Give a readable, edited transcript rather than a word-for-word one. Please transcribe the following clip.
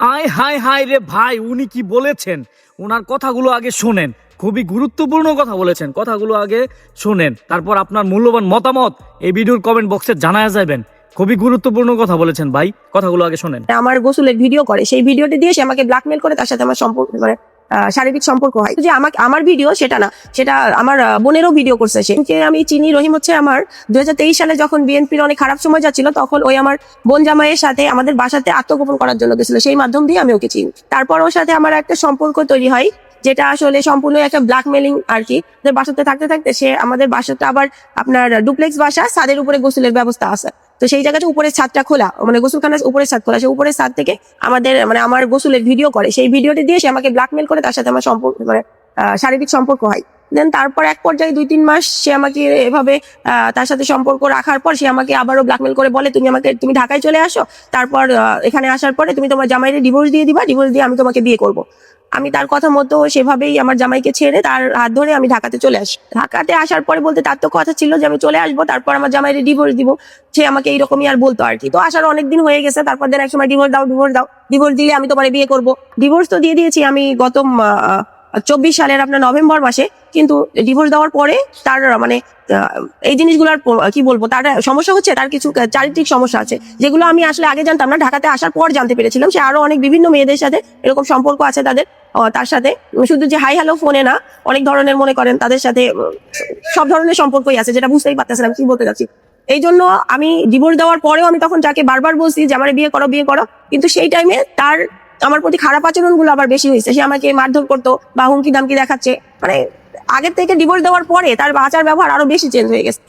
আয় হায় হায় রে ভাই, উনি কি বলেছেন? ওনার কথাগুলো আগে শোনেন। খুবই গুরুত্বপূর্ণ কথা বলেছেন, কথাগুলো আগে শোনেন, তারপর আপনার মূল্যবান মতামত এই ভিডিওর কমেন্ট বক্সে জানায়া যাবেন। খুবই গুরুত্বপূর্ণ কথা বলেছেন ভাই, কথাগুলো আগে শোনেন। আমার গোসলের ভিডিও করে, সেই ভিডিওটি দিয়ে সে আমাকে ব্ল্যাকমেল করে, তার সাথে আমার সম্পর্ক মানে শারীরিক সম্পর্ক হয়। যে আমাকে আমার ভিডিও সেটা না, সেটা আমার বোনেরও ভিডিও করছে। সে আমি চিনি, রহিম হচ্ছে আমার 2023 সালে যখন বিএনপির অনেক খারাপ সময় যাচ্ছিল, তখন ওই আমার বোন জামাইয়ের সাথে আমাদের বাসাতে আত্মগোপন করার জন্য গেছিল, সেই মাধ্যম দিয়ে আমি ওকে চিনি। তারপর ওর সাথে আমার একটা সম্পর্ক তৈরি হয়, যেটা আসলে সম্পূর্ণ একটা ব্ল্যাকমেলিং আর কি। বাসাতে থাকতে থাকতে সে আমাদের বাসাটা আবার আপনার ডুপ্লেক্স বাসা, ছাদের উপরে গোসলের ব্যবস্থা আছে। তো সেই জায়গাটা উপরের ছাদটা খোলা, মানে গোসলখানার উপরের ছাদ খোলা, সে উপরের ছাদ থেকে আমাদের আমার গোসলের ভিডিও করে, সেই ভিডিওটি দিয়ে সে আমাকে ব্ল্যাকমেল করে, তার সাথে আমার সম্পর্ক শারীরিক সম্পর্ক হয়। দেন তারপর এক পর্যায়ে 2-3 মাস সে আমাকে এভাবে তার সাথে সম্পর্ক রাখার পর সে আমাকে আবারও ব্ল্যাকমেল করে বলে, তুমি ঢাকায় চলে আসো, তারপর এখানে আসার পরে তুমি তোমার জামাইয়ের ডিভোর্স দিয়ে দিবা, ডিভোর্স দিয়ে আমি তোমাকে বিয়ে করবো। আমি তার কথা মতো সেভাবেই আমার জামাইকে ছেড়ে তার হাত ধরে আমি ঢাকাতে চলে আসি। ঢাকাতে আসার পরে বলতে তার তো কথা ছিল যে আমি চলে আসবো, তারপর আমার জামাইয়ের ডিভোর্স দিব, সে আমাকে এইরকমই আর বলতো আর কি। তো আসার অনেকদিন হয়ে গেছে, তারপর দেন এক সময় ডিভোর্স দাও, ডিভোর্স দিলে আমি তোমার বিয়ে করবো। ডিভোর্স তো দিয়ে দিয়েছি আমি গত 24 সালের আপনার নভেম্বর মাসে, কিন্তু ডিভোর্স দেওয়ার পরে তার এই জিনিসগুলোর কি বলবো, তার সমস্যা হচ্ছে, তার কিছু চারিত্রিক সমস্যা আছে, যেগুলো আমি আসলে আগে জানতাম না, ঢাকাতে আসার পর জানতে পেরেছিলাম। সে আরো অনেক বিভিন্ন মেয়েদের সাথে এরকম সম্পর্ক আছে তাদের। তার সাথে শুধু যে হাই হ্যালো ফোনে না, অনেক ধরনের মনে করেন তাদের সাথে সব ধরনের সম্পর্কই আছে, যেটা বুঝতেই পারতেছিলাম কি বলতে যাচ্ছি। এই জন্য আমি ডিভোর্স দেওয়ার পরেও আমি তখন যাকে বারবার বলছি যে আমার বিয়ে করো, কিন্তু সেই টাইমে তার আমার প্রতি খারাপ আচরণ গুলো আবার বেশি হয়েছে। সে আমাকে মারধর করতো বা হুমকি দামকি দেখাচ্ছে, আগের থেকে ডিভোর্স দেওয়ার পরে তার আচার ব্যবহার আরো বেশি চেঞ্জ হয়ে গেছে।